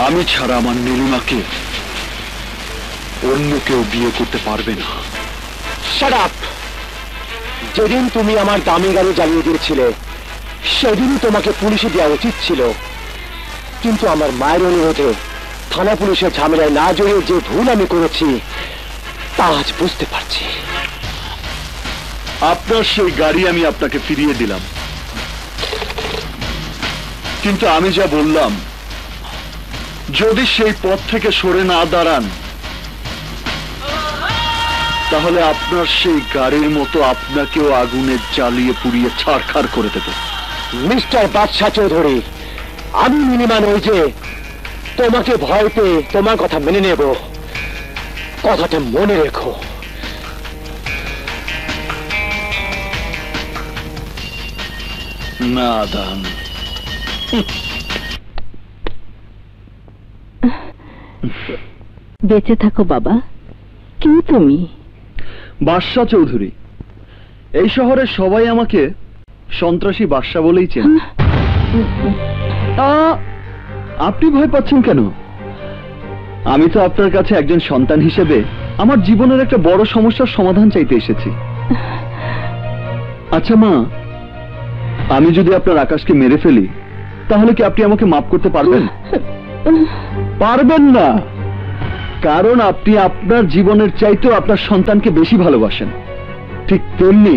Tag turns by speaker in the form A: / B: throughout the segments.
A: আমি ছাড়া আমার নীলিমাকে অন্য কেউ বিয়ে করতে পারবে না।
B: Shut up! যেদিন তুমি আমার দামি গাড়ি জ্বালিয়ে দিয়েছিলে সেদিনই তোমাকে পুলিশে দেওয়া উচিত ছিল, কিন্তু আমার মায়ের অনুরোধে থানা পুলিশের ঝামেলায় না জড়িয়ে যে ভুল আমি করেছি তা আজ বুঝতে পারছি।
A: আপনার সেই গাড়ি আমি আপনাকে ফিরিয়ে দিলাম, কিন্তু আমি যা বললাম যদি সেই পথ থেকে সরে না দাঁড়ান তাহলে আপনার সেই গাড়ির মতো আপনাকেও আগুনে জ্বালিয়ে পুড়িয়ে ছারখার করে দেব।
B: মিস্টার বাদশা চৌধুরী, আমি নীলিমা নই যে তোমাকে ভয় পেয়ে তোমার কথা মেনে নেব, কথাটা মনে রেখো।
A: নাদান।
C: বেঁচে থাকো বাবা। কি তুমি?
A: বাদশা চৌধুরী। এই শহরে সবাই আমাকে সন্ত্রাসী বাদশা বলেই চেনে। আপনি ভয় পাচ্ছেন কেন? আমি তো আপনার কাছে একজন সন্তান হিসেবে আমার জীবনের একটা বড় সমস্যার সমাধান চাইতে এসেছি। আচ্ছা মা, আমি যদি আপনার আকাশকে মেরে ফেলি তাহলে কি আপনি আমাকে মাফ করতে পারবেন? পারবেন না, কারণ আপনি আপনার জীবনের চাইতেও আপনার সন্তানকে বেশি ভালোবাসেন। ঠিক তেমনি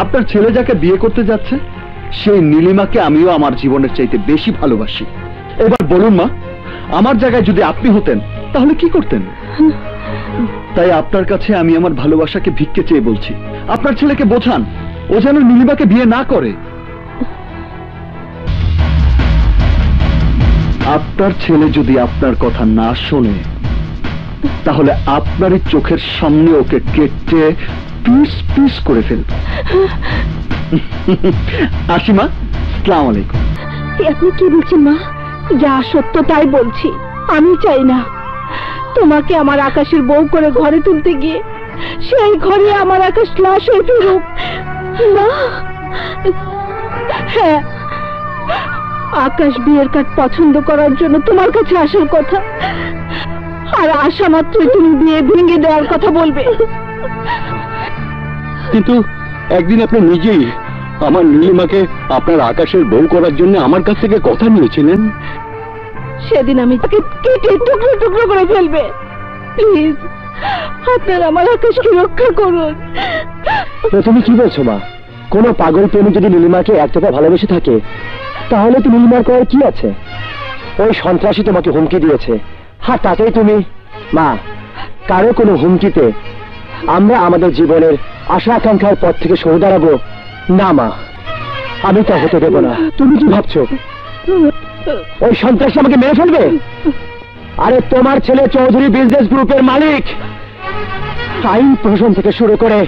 A: আপনার ছেলে যাকে বিয়ে করতে যাচ্ছে সেই নীলিমাকে আমিও আমার জীবনের চাইতে বেশি ভালোবাসি। এবার বলুন মা, আমার জায়গায় যদি আপনি হতেন তাহলে কি করতেন? তাই আপনার কাছে আমি আমার ভালোবাসাকে ভিক্ষে চেয়ে বলছি, আপনার ছেলেকে বোঝান ও যেন নীলিমাকে বিয়ে না করে। আপনার ছেলে যদি আপনার কথা না শোনে তাহলে আপনারই চোখের সামনে ওকে কেটে পিস পিস করে ফেলবে। আসি মা, আসসালামু আলাইকুম।
C: আপনি কি বলছেন মা? যা সত্য তাই বলছি। আমি চাই না তোমাকে আমার আকাশের বউ করে ঘরে তুলতে গিয়ে সেই ঘরে আমার আকাশ লাশ হয়ে ফিরুক। না, হ্যাঁ, আকাশ বিয়ের কার্ড পছন্দ করার জন্য তোমার কাছে আসার কথা, আর আসা মাত্রই তুমি বিয়ে ভেঙে দেওয়ার কথা বলবে।
B: কিন্তু একদিন আপনি নিজেই আমার নীলিমাকে আপনার আকাশের বউ করার জন্য আমার কাছ থেকে কথা নিয়েছিলেন।
C: সেদিন আমি তাকে কেটে টুকরো টুকরো করে ফেলবে। প্লিজ আপনার আমার আকাশকে রক্ষা করুন।
B: তুমি কি বলছো মা? কোন পাগল প্রেমী যদি নীলিমাকে একটাকা ভালোবেসে থাকে তাহলে তো নীলিমার করার কি আছে? ওই সন্ত্রাসী তোমাকে হুমকি দিয়েছে, হ্যাঁ তাতেই তুমি? মা, কারো কোনো হুমকিতে আমরা আমাদের জীবনের আশা আকাঙ্ক্ষার পথ থেকে সরে দাঁড়াবো না মা, আমি তা হতে দেব না। তুমি কি ভাবছো ওই সন্ত্রাসী আমাকে মেরে ফেলবে? আরে তোমার ছেলে চৌধুরী বিজনেস গ্রুপের মালিক, আইন প্রশাসন থেকে শুরু করে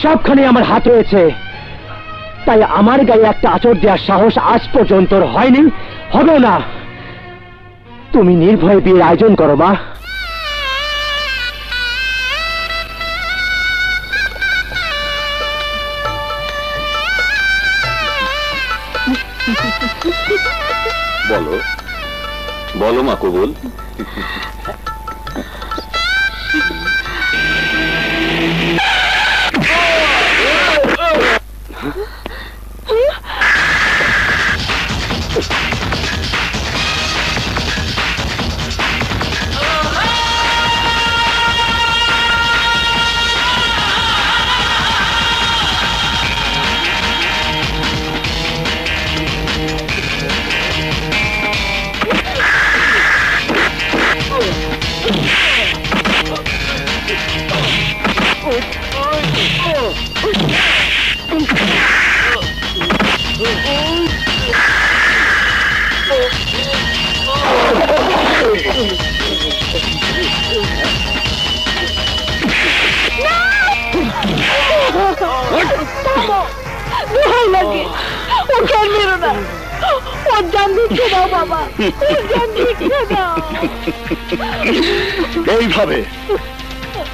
B: সবখানে আমার হাত রয়েছে, তাই আমার গায়ে একটা আঁচড় দেওয়ার সাহস আজ পর্যন্ত হয়নি, হবে না। তুমি নির্ভয়ে বিয়ের আয়োজন করো মা।
A: বলো বলো মা কবুল। এইভাবে,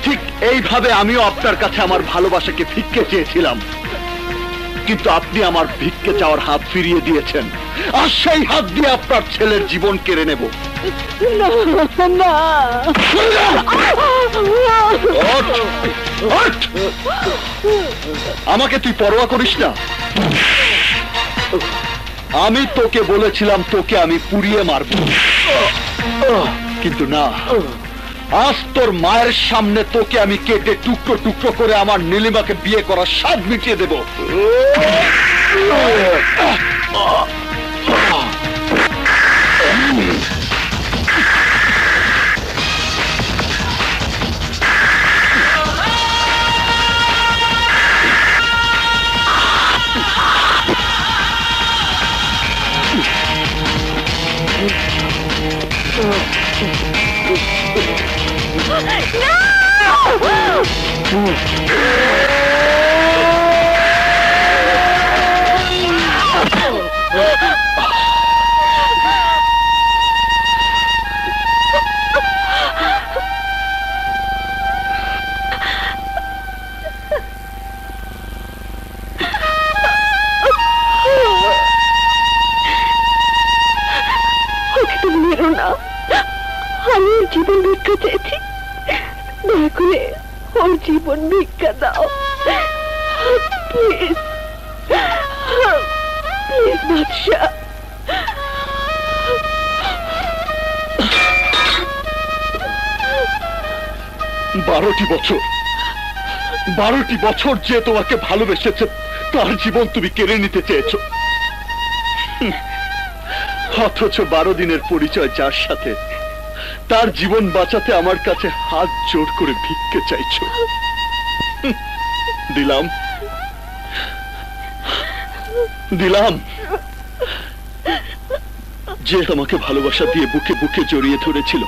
A: ঠিক এইভাবে আমিও আপনার কাছে আমার ভালোবাসাকে ভিক্ষে চেয়েছিলাম, কিন্তু আপনি আমার ভিক্ষে চাওয়ার হাত ফিরিয়ে দিয়েছেন, আর সেই হাত দিয়ে আপনার ছেলের জীবন কেড়ে নেব।
C: না না
A: ওঠ! ওঠ! আমাকে তুই পরোয়া করিস না। আমি তোকে বলেছিলাম তোকে আমি পুড়িয়ে মারব, কিন্তু না, আজ তোর মায়ের সামনে তোকে আমি কেটে টুকরো টুকরো করে আমার নীলিমাকে বিয়ে করার স্বাদ মিটিয়ে দেব।
C: আমি জীবন ভিক্ষা চেয়েছি, দয়া করে ওর জীবন ভিক্ষা দাও প্লিজ, প্লিজ বাদশা।
A: 12টি বছর যে তোমাকে ভালোবেসেছে তার জীবন তুমি কেড়ে নিতে চেয়েছো, অথচ 12 দিনের পরিচয় যার সাথে তার জীবন বাঁচাতে আমার কাছে হাত জোড় করে ভিক্ষে চাইছো। দিলাম দিলাম যে আমাকে ভালোবাসা দিয়ে বুকে বুকে জড়িয়ে ধরেছিল,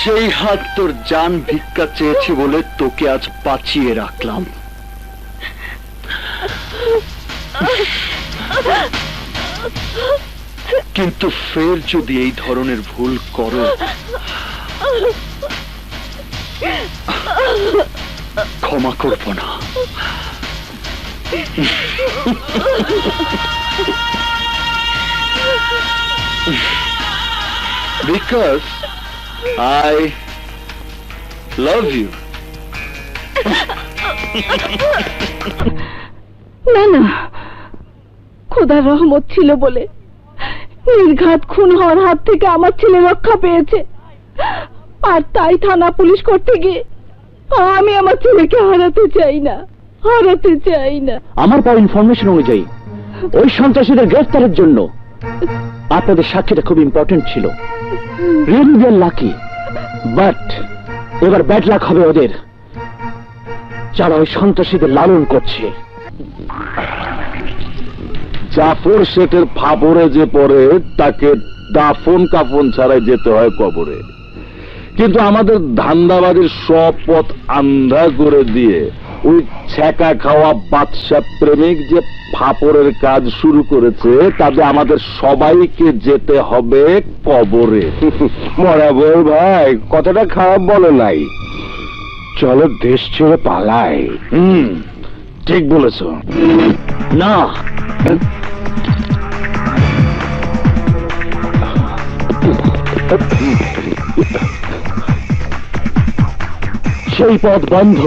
A: সেই হাত তোর জান ভিক্ষা চেয়েছে বলে তোকে আজ বাঁচিয়ে রাখলাম। কিন্তু ফের যদি এই ধরনের ভুল করো, ক্ষমা করব না। Because I love you.
C: না না, খোদার রহমত ছিল বলে নির্ঘাত খুন হওয়ার হাত থেকে আমার ছেলে রক্ষা পেয়েছে, আর তাই থানা পুলিশ করতে গিয়ে আমি আমার ছেলেকে হারাতে চাই না, হারাতে চাই না।
B: আমার পাওয়া ইনফরমেশন অনুযায়ী ওই সন্ত্রাসীদের গ্রেফতারের জন্য আপনাদের সাক্ষীটা খুব ইম্পর্টেন্ট ছিল। Really we are lucky, but এবার ব্যাড লাক হবে ওদের, যারা ওই সন্ত্রাসীদের লালন করছে।
D: জাফর শেখের ফাবরে যে পড়ে তাকে দাফন কাফন ছাড়াই যেতে হয় কবরে, কিন্তু আমাদের ধান্দাবাদীর সব পথ আন্ধা করে দিয়ে ওই ছ্যাঁকা খাওয়া বাদশা প্রেমিক যে ফাপড়ের কাজ শুরু করেছে, তাতে আমাদের সবাইকে যেতে হবে কবরে। মরাবর ভাই কথাটা খারাপ বলে নাই, চলো দেশ ছেড়ে পালাই। ঠিক বলেছ।
B: না, সেই পথ বন্ধ।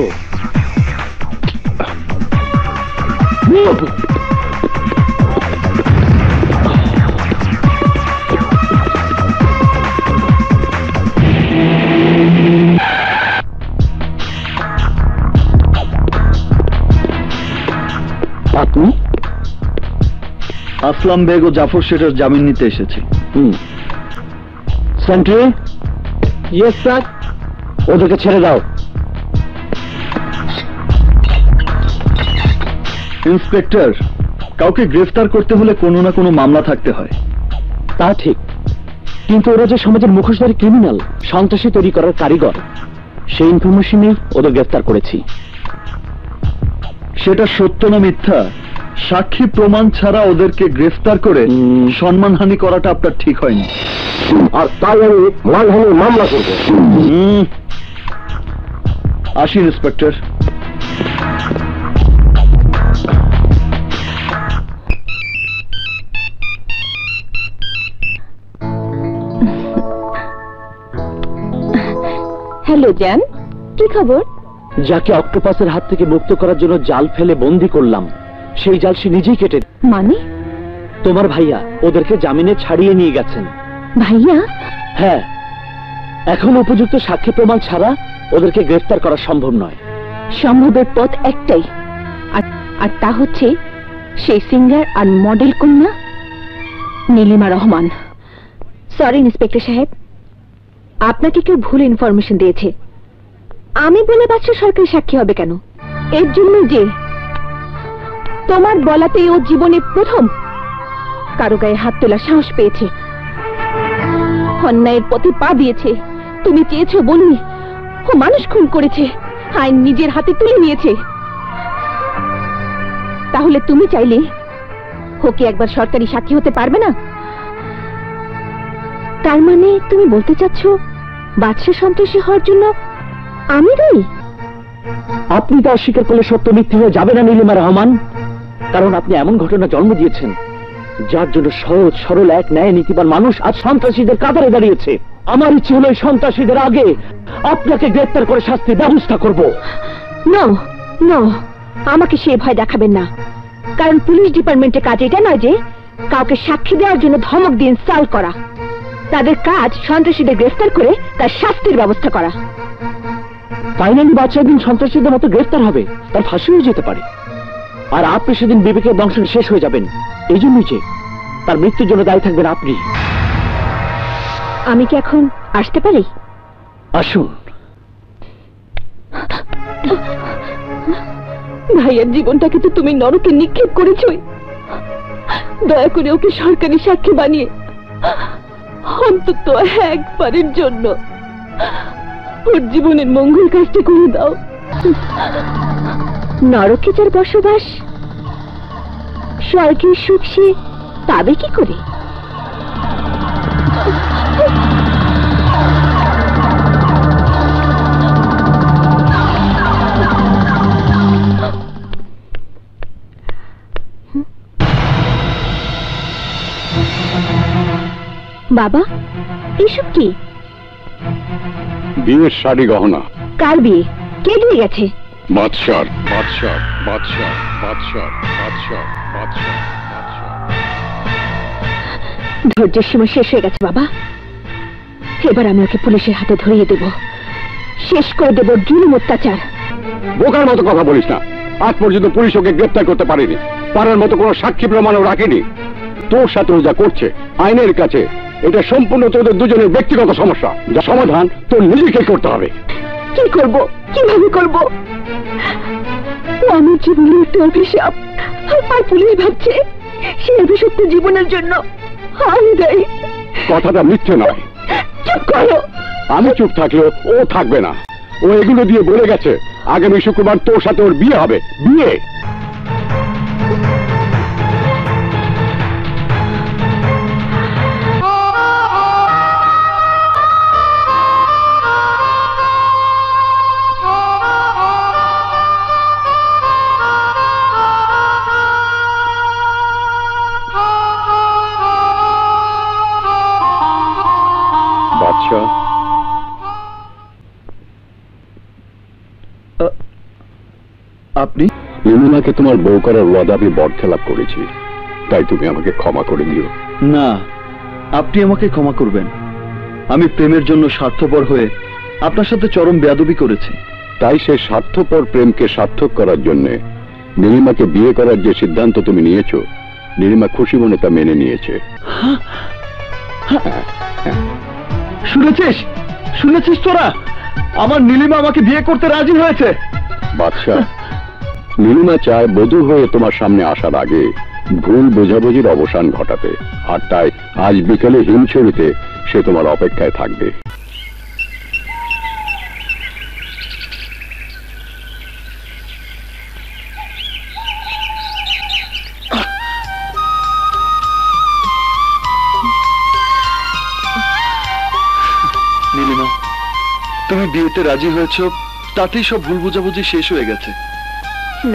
B: আপনি?
A: আসলাম বেগ ও জাফর শেঠের জামিন নিতে এসেছি।
B: সেন্ট্রি? Yes sir. ওদেরকে ছেড়ে দাও।
A: ইন্সপেক্টর, কাউকে গ্রেফতার করতে হলে কোনো না কোনো মামলা থাকতে হয়।
B: তা ঠিক, কিন্তু ওরা যে সমাজের মুখোশধারী ক্রিমিনাল, সন্ত্রাসী তৈরি করার কারিগর, সেই ইনফরমেশনেই ওদের গ্রেফতার করেছি।
A: সেটা সত্য না মিথ্যা, সাক্ষী প্রমাণ ছাড়া ওদেরকে গ্রেফতার করে সম্মানহানি করাটা আপনার ঠিক হয়নি।
D: আর তাই আমি মানহানির মামলা করব।
A: আসি ইন্সপেক্টর।
C: হলো জান, কি খবর?
B: যাকে অক্টোপাসের হাত থেকে মুক্ত করার জন্য জাল ফেলে বন্দি করলাম, সেই জাল সে নিজেই কেটে।
C: মানে?
B: তোমার ভাইয়া ওদেরকে জামিনে ছাড়িয়ে নিয়ে গেছেন।
C: ভাইয়া?
B: হ্যাঁ, এখন উপযুক্ত সাক্ষী প্রমাণ ছাড়া ওদেরকে গ্রেফতার করা সম্ভব নয়।
C: সম্ভবের পথ একটাই, আর তা হচ্ছে সেই সিঙ্গার আর মডেল কন্যা নীলিমা রহমান। সরি ইন্সপেক্টর সাহেব, আপনাকে কেউ ভুল ইনফরমেশন দিয়েছে। আমি বলে বাচ্চা সরকারি সাক্ষী হবে কেন? এর জন্য যে তোমার বলাতেই ও জীবনে প্রথম কারো গায়ে হাত তোলার সাহস পেয়েছে, অন্যায়ের পথে পা দিয়েছে। তুমি চেয়েছো বলুন, ও মানুষ খুন করেছে, আইন নিজের হাতে তুলে নিয়েছে। তাহলে তুমি চাইলে ও কি একবার সরকারি সাক্ষী হতে পারবে না? তার মানে তুমি বলতে চাচ্ছ বাদশা সন্ত্রাসী হওয়ার জন্য আমি দায়ী?
B: আপনি তা অস্বীকার করলে সত্য মিথ্যে হয়ে যাবে না নীলিমা রহমান, কারণ আপনি এমন ঘটনা জন্ম দিয়েছেন যার জন্য সহজ সরল এক ন্যায় নীতিবান মানুষ আজ সন্ত্রাসীদের কাতারে দাঁড়িয়েছে। আমার ইচ্ছে হলো এই সন্ত্রাসীদের আগে আপনাকে গ্রেফতার করে শাস্তির ব্যবস্থা করব।
C: নো নো, আমাকে সে ভয় দেখাবেন না, কারণ পুলিশ ডিপার্টমেন্টের কাজ এটা নয় যে কাউকে সাক্ষী দেওয়ার জন্য ধমক দিয়ে ইনস্টল করা। তাদের কাজ সন্ত্রাসীদের গ্রেফতার করে তার শাস্তির ব্যবস্থা করা।
B: ফাইনালি বাচ্চা একদিন সন্ত্রাসীদের মতো গ্রেফতার হবে, তার ফাঁসি হয়ে যেতে পারে, আর আপনি সেদিন বিবেকের দংশন শেষ হয়ে যাবেন। এই জন্যই যে তার মৃত্যুর জন্য দায়ী থাকবেন আপনি।
C: আমি কি এখন আসতে পারি?
B: আসুন।
C: ভাইয়ের জীবনটাকে তো তুমি নরকে নিক্ষেপ করেছই, দয়া করে ওকে সরকারি সাক্ষী বানিয়ে অন্তত একবারের জন্য ওর জীবনের মঙ্গল কাজটা করে দাও। নরকে যার বসবাস, স্বর্গের সুখ সে পাবে কি করে? বাবা, এসব কি?
D: বিয়ের শাড়ি গহনা।
C: কার বিয়ে? কে দিয়ে গেছে?
D: বাদশার বাদশার বাদশার বাদশার বাদশার বাদশার বাদশার।
C: ধৈর্যের সীমা শেষ হয়ে গেছে বাবা, এবার আমি ওকে পুলিশের হাতে ধরিয়ে দেব, শেষ করে দেব জুলুম অত্যাচার।
D: বোকার মতো কথা বলিস না, আজ পর্যন্ত পুলিশ ওকে গ্রেফতার করতে পারেনি, পারার মতো কোনো সাক্ষী প্রমাণও রাখেনি। তোর সাথে যা করছে আইনের কাছে এটা সম্পূর্ণ তোদের দুজনের ব্যক্তিগত সমস্যা, যা সমাধান তোর নিজেকে করতে হবে।
C: কি করব, কিভাবে করব? আমার জীবনের একটা অভিশাপ, আর পুলিশ ভাবছে সেই অভিশপ্ত জীবনের জন্য আমি দায়ী।
D: কথাটা মিথ্যে নয়।
C: চুপ করো।
D: আমি চুপ থাকলেও ও থাকবে না। ও এগুলো দিয়ে বলে গেছে আগামী শুক্রবার তোর সাথে ওর বিয়ে হবে। বিয়ে?
A: আপনি?
D: নীলিমাকে তোমার বউ করার ওয়াদা আমি বরখেলাপ করেছি, তাই তুমি আমাকে ক্ষমা করে দিও।
A: না, আপনি আমাকে ক্ষমা করবেন। আমি প্রেমের জন্য স্বার্থপর হয়ে আপনার সাথে চরম বেয়াদবি করেছি।
D: তাই সে স্বার্থপর প্রেমকে সার্থক করার জন্য নীলিমাকে বিয়ে করার যে সিদ্ধান্ত তুমি নিয়েছো, নীলিমা খুশি মনে তা মেনে নিয়েছে।
A: শুনেছিস? শুনেছিস তোরা? আমার নীলিমা আমাকে বিয়ে করতে রাজি হয়েছে।
D: বাদশা, নীলিমা চায় বধূ হয়ে তোমার সামনে আসার আগে ভুল বোঝাবুঝির অবসান ঘটাতে, আর তাই আজ বিকেলে হিমছড়িতে সে তোমার অপেক্ষায় থাকবে।
A: নীলিমা, তুমি বিয়েতে রাজি হয়েছ, তাতেই সব ভুল বোঝাবুঝি শেষ হয়ে গেছে।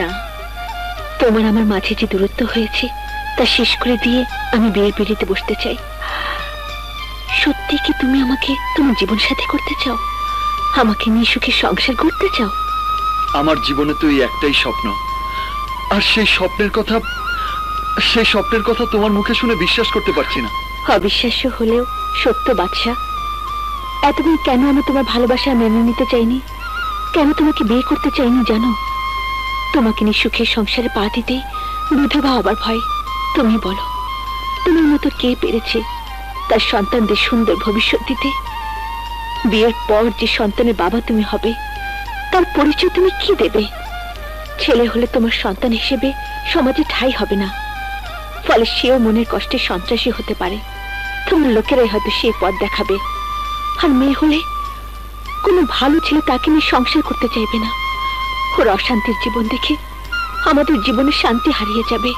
C: না, তোমার আমার মাঝে যে দূরত্ব হয়েছে তা শেষ করে দিয়ে আমি বিয়ের পিড়িতে বসতে চাই। সত্যি কি তুমি আমাকে তোমার জীবন সাথী করতে চাও? আমাকে নিয়ে সুখে সংসার করতে চাও?
A: আমার জীবনে তো এই একটাই স্বপ্ন, আর সেই স্বপ্নের কথা তোমার মুখে শুনে বিশ্বাস করতে পারছি না।
C: অবিশ্বাস্য হলেও সত্য বাদশা। এতদিন কেন আমি তোমার ভালোবাসা মেনে নিতে চাইনি, কেন তোমাকে বিয়ে করতে চাইনি জানো? তোমাকে নিয়ে সুখের সংসারে পা দিতে বিধবা হবার ভয়। তুমি বলো, তোমার মতো কে পেরেছে তার সন্তানদের সুন্দর ভবিষ্যৎ দিতে? বিয়ের পর যে সন্তানের বাবা তুমি হবে, তার পরিচয় তুমি কি দেবে? ছেলে হলে তোমার সন্তান হিসেবে সমাজে ঠাঁই হবে না, ফলে সেও মনের কষ্টে সন্ত্রাসী হতে পারে। তোমার লোকেরাই হয়তো সেই পথ দেখাবে। আর মেয়ে হলে কোনো ভালো ছেলে তাকে নিয়ে সংসার করতে চাইবে না। ওর অশান্তির জীবন দেখে আমাদের জীবনে শান্তি হারিয়ে যাবে।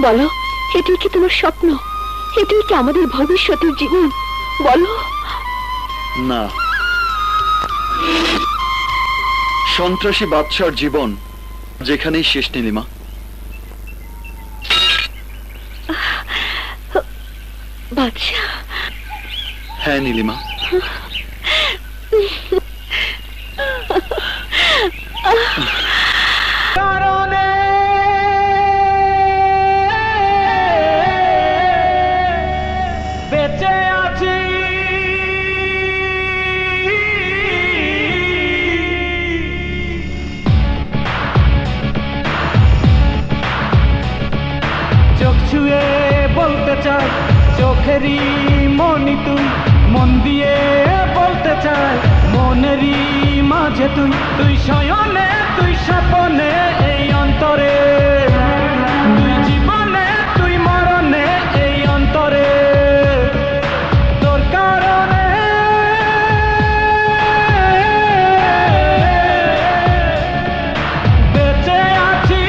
C: বলো, এটাই কি তোমার স্বপ্ন? এটাই কি আমাদের ভবিষ্যতের জীবন? বলো।
A: না, সন্ত্রাসী বাদশার জীবন যেখানেই শেষ নীলিমা।
C: বাদশা?
A: হ্যাঁ নীলিমা,
E: বেঁচে আছি চোখ ছুঁয়ে বলতে চাই, চোখেরই মনি তুই, মন দিয়ে বলতে চাই, মনেরই মাঝে তুই, তুই শয়নে তুই স্বপনে এই অন্তরে, তুই জীবনে তুই মরণে এই অন্তরে, তোর কারণে বেঁচে আছি।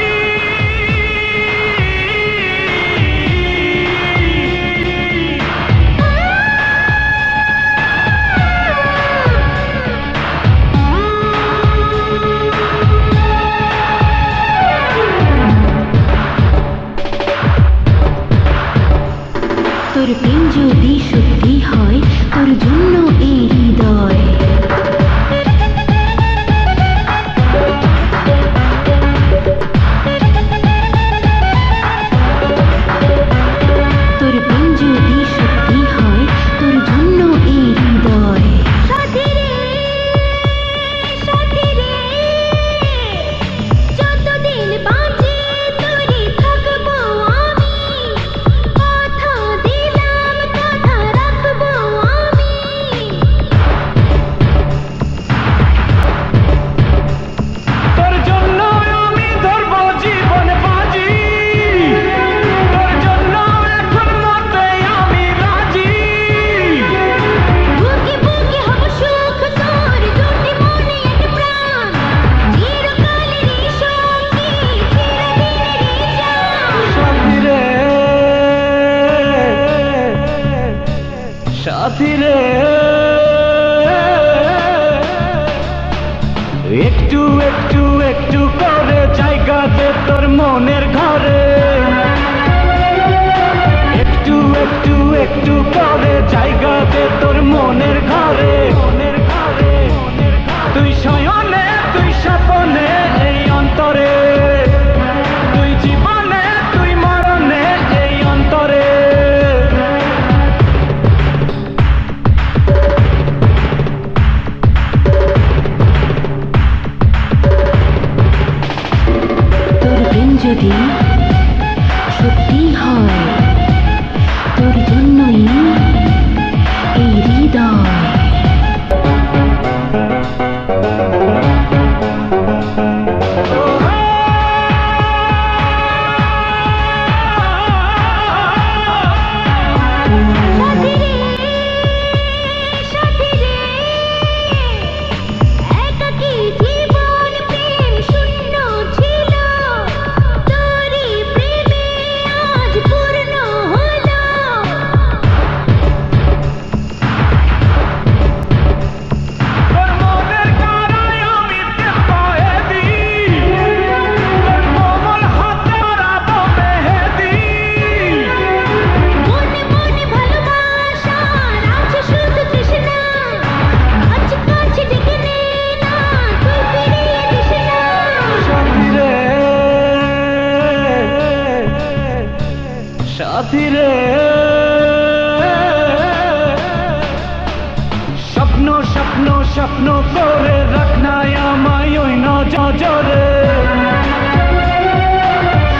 E: স্বপ্ন স্বপ্ন করে রাখনায় আমায় ওই নজরে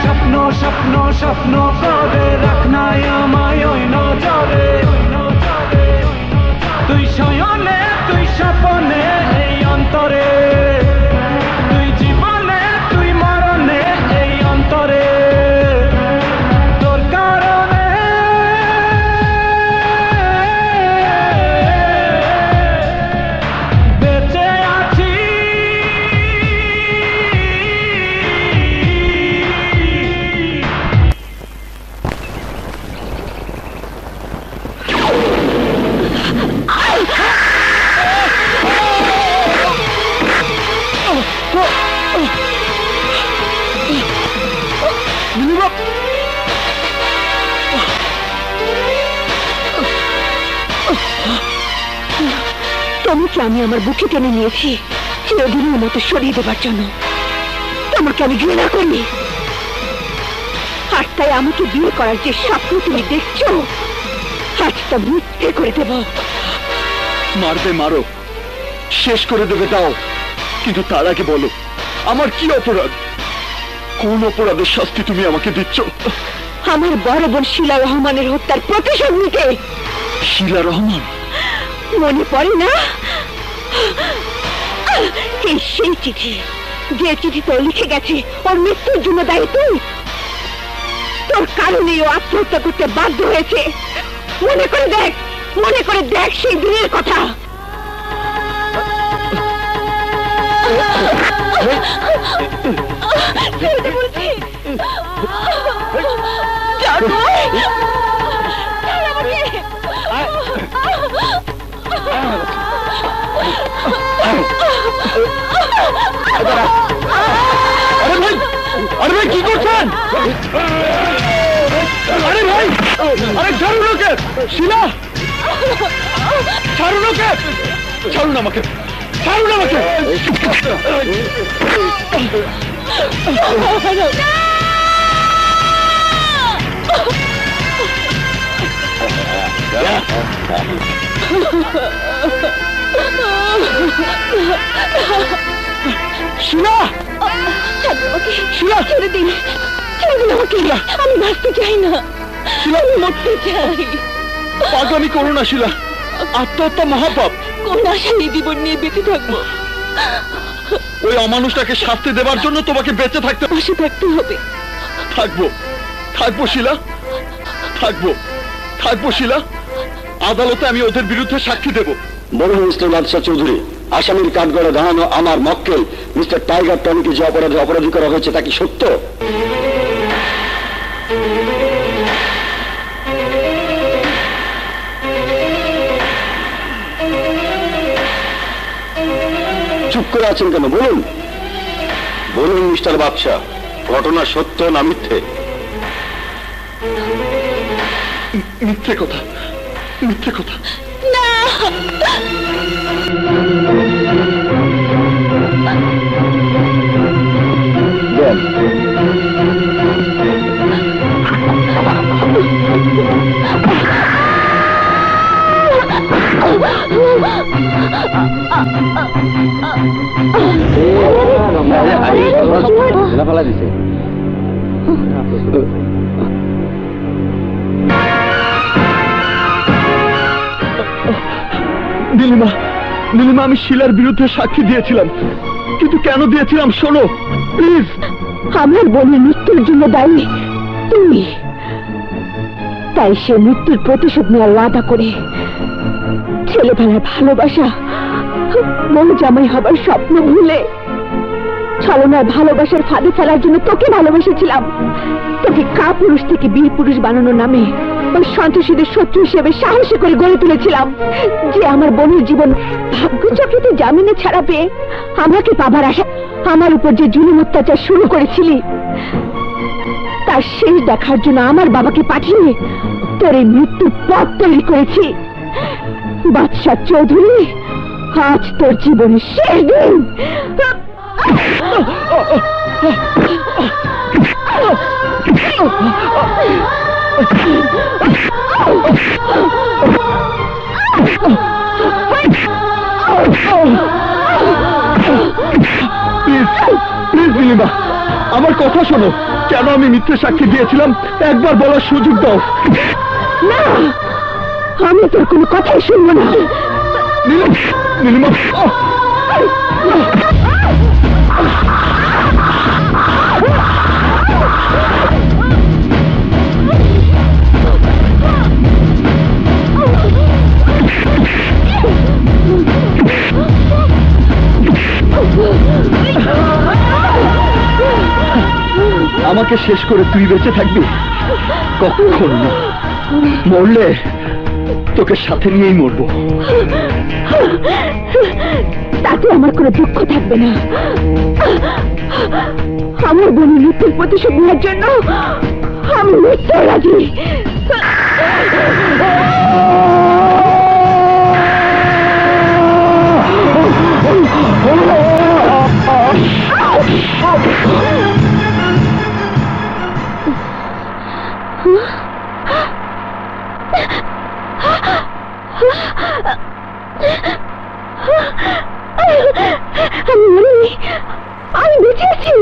E: স্বপ্ন স্বপ্ন স্বপ্ন করে রাখনায় আমায় ওই নজরে তুই শয়নে তুই স্বপনে এই অন্তরে তুই জীবনে তুই মরণে এই অন্তরে তোর কারণে বেঁচে আছি
C: তোমাকে আমি আমার বুকে টেনে নিয়েছি চিরদিনের মতো সরিয়ে দেবার জন্য। তোমাকে আমি ঘৃণা করি, আর তাই আমাকে বিয়ে করার যে স্বপ্ন তুমি দেখছো আজ তা মিথ্যে করে দেব।
A: মারবে মারো, শেষ করে দেবে দাও, কিন্তু তার আগে বলো আমার কি অপরাধ? কোন অপরাধের শাস্তি তুমি আমাকে দিচ্ছ?
C: আমার বড় বোন শিলা রহমানের হত্যার প্রতিশোধ নিতে।
A: শিলা রহমান?
C: মনে পড়ে না? এই সেই চিঠি, যে চিঠিতে ও লিখে গেছে ওর মৃত্যুর জন্য দায়ী তুই। তোর কারণে ও আত্মহত্যা করতে বাধ্য হয়েছে। মনে করে দেখ, মনে করে দেখ সেই দিনের কথা।
A: আরে ভাই কি করছেন? আরে ভাই, আরে ছাড়ুন ওকে! শিলা, ছাড়ুন ওকে! ছাড়ুন আমাকে, ছাড়ুন আমাকে! শিলা, শিলা,
C: ছেড়ে দিন, ছেড়ে দিন আমাকে। আমি বাঁচতে চাই না, আমি মরতে চাই।
A: পাগলামি করো না শিলা, আত্মহত্যা মহাপাপ।
C: কোন আশায় এই জীবন নিয়ে বেঁচে থাকবো?
A: ওই অমানুষটাকে শাস্তি দেবার জন্য তোমাকে বেঁচে থাকতে
C: পাশে থাকতে হবে।
A: থাকবো, থাকবো শিলা, থাকবো, থাকবো শিলা। আদালতে আমি ওদের বিরুদ্ধে সাক্ষী দেব।
B: বলুন মিস্টার বাদশাহ চৌধুরী, আসামির কাঠগড়ে দাঁড়ানো আমার মক্কেল মিস্টার টাইগার টনিকে যে অপরাধে অপরাধী করা হয়েছে তা কি সত্য? চুপ করে আছেন কেন? বলুন, বলুন মিস্টার বাদশাহ, ঘটনা সত্য না মিথ্যে?
A: মিথ্যে কথা, মিথ্যে কথা।
B: ফেলা দিছে।
A: নীলিমা, নীলিমা, আমি শিলার বিরুদ্ধে সাক্ষী দিয়েছিলাম, কিন্তু কেন দিয়েছিলাম শোনো প্লিজ।
C: আমার বোনের মৃত্যুর জন্য দায়ী তুমি, তাই সে মৃত্যুর প্রতিশোধ নেওয়ার ওয়াদা করে ছেলেবেলার ভালোবাসা, বউ জামাই হবার স্বপ্ন ভুলে ছলনার ভালোবাসার ফাঁদে ফেলার জন্য তোকে ভালোবেসেছিলাম। তোকে কাপুরুষ থেকে বীর পুরুষ বানানোর নামে ওই সন্ত্রাসীদের শত্রু হিসেবে সাহসী করে গড়ে তুলেছিলাম, যে আমার বোনের জীবন ভাগ্যচক্রিতে জামিনে ছাড়া পেয়ে আমাকে পাবার আশা আমার উপর যে জুলুম অত্যাচার শুরু করেছিলি, তার শেষ দেখার জন্য আমার বাবাকে পাঠিয়ে তোর এই মৃত্যুর পথ তৈরি করেছি। বাদশাহ চৌধুরী, আজ তোর জীবনের শেষ দিন।
A: প্লিজ প্লিজ নীলিমা, আমার কথা শোনো। কেন আমি মিথ্যে সাক্ষী দিয়েছিলাম একবার বলার সুযোগ দাও।
C: না, আমি তোর কোনো কথাই শুনবো না।
A: নীলিমা, আমাকে শেষ করে তুই বেঁচে থাকবি? কখন না, মরলে তোকে সাথে নিয়েই মরবো।
C: তাতে আমার কোনো দুঃখ থাকবে না। আমার বোনের মৃত্যুর প্রতিশোধ নেওয়ার জন্য আমি মৃত্যু রাজি। আমি বেঁচে আছি।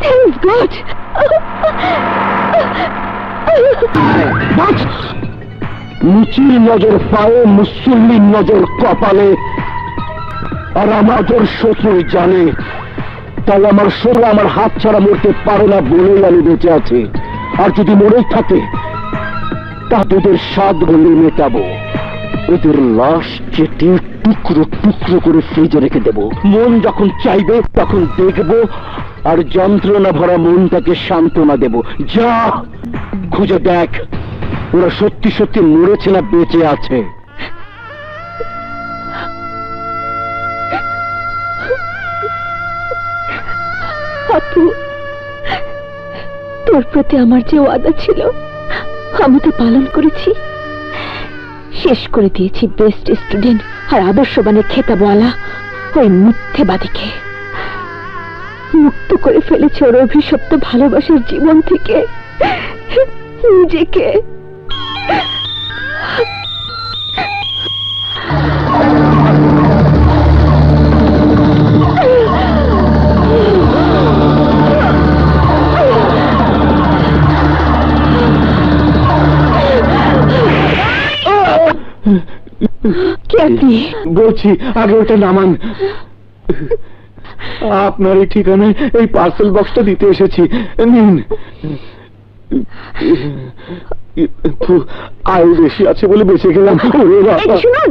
C: Thank God.
B: মুচির নজর পায়ে, মুসল্লির নজর কপালে, আর আমাদের শত্রু জানে। তাই আমার শরীর আমার হাত ছাড়া মরতে পারে না বলেই আমি বেঁচে আছি। আর যদি মরেই থাকে তা তোদের 7 গুণে মেটাবো। ওদের লাশ কেটে টুকরো টুকরো করে ফ্রিজে রেখে দেব। মন যখন চাইবে তখন দেখব, আর যন্ত্রণা ভরা মনটাকে সান্ত্বনা দেব। যা খুঁজে দেখ ওরা সত্যি সত্যি মরেছে না বেঁচে আছে।
C: আপু, তোর প্রতি আমার যে ওয়াদা ছিল আমি তো পালন করেছি। শেষ করে দিয়েছি বেস্ট স্টুডেন্ট আর আদর্শবানের খেতাবওয়ালা ওই মিথ্যেবাদীকে। মুক্ত করে ফেলেছে ওর অভিশপ্ত ভালোবাসার জীবন থেকে নিজেকে।
B: বলছি আগে ওটা নামান। আপনার এই ঠিকানায় এই পার্সেল বক্সটা দিতে এসেছি, নিন। আয়ু বেশি আছে বলে বেঁচে গেলাম।
C: শুনুন,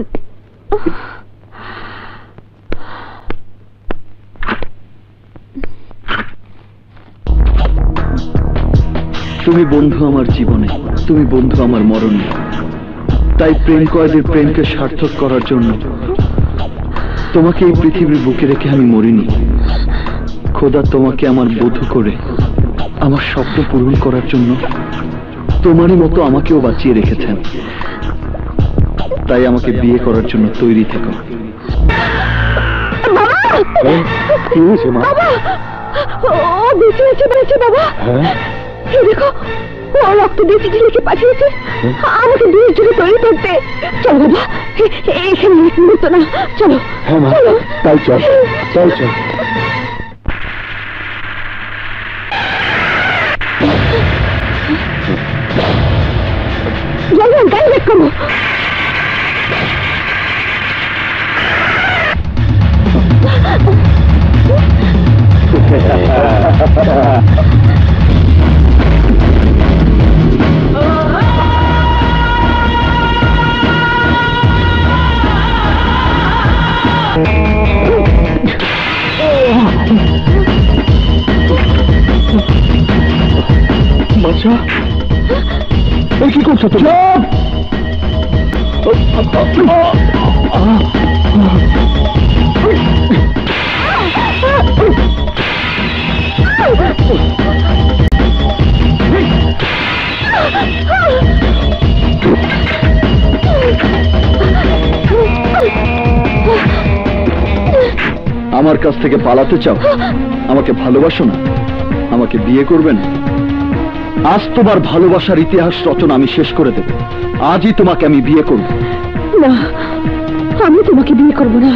A: তুমি বন্ধু আমার জীবনে, তুমি বন্ধু আমার মরণে। তাই প্রেম কয়েদের প্রেমকে সার্থক করার জন্য তোমাকে এই পৃথিবীর বুকে রেখে আমি মরিনি। খোদা তোমাকে আমার বধূ করে আমার স্বপ্ন পূরণ করার জন্য তোমারই মতো আমাকেও বাঁচিয়ে রেখেছেন। তাই আমাকে বিয়ে করার জন্য তৈরি থেকো।
B: কি হয়েছে মা?
C: ও বেঁচে আছে, বেঁচে বাবা। দেখো, ও রক্ত দিয়ে চিঠি লিখে পাঠিয়েছে আমাকে বিয়ের জন্য তৈরি করতে। চলো বাবা, এখানে মতো না, চলো।
B: হ্যাঁ মা, তাই চল চল চল।
C: যাই গাড়ি বের করো।
B: বাচ্চা কি করছো তুমি?
A: আমার কাছ থেকে পালাতে চাও? আমাকে ভালোবাসো না? আমাকে বিয়ে করবে না? আজ তোমার ভালোবাসার ইতিহাস রচনা আমি শেষ করে দেব। আজই তোমাকে আমি বিয়ে করব।
C: না, আমি তোমাকে বিয়ে করবো না।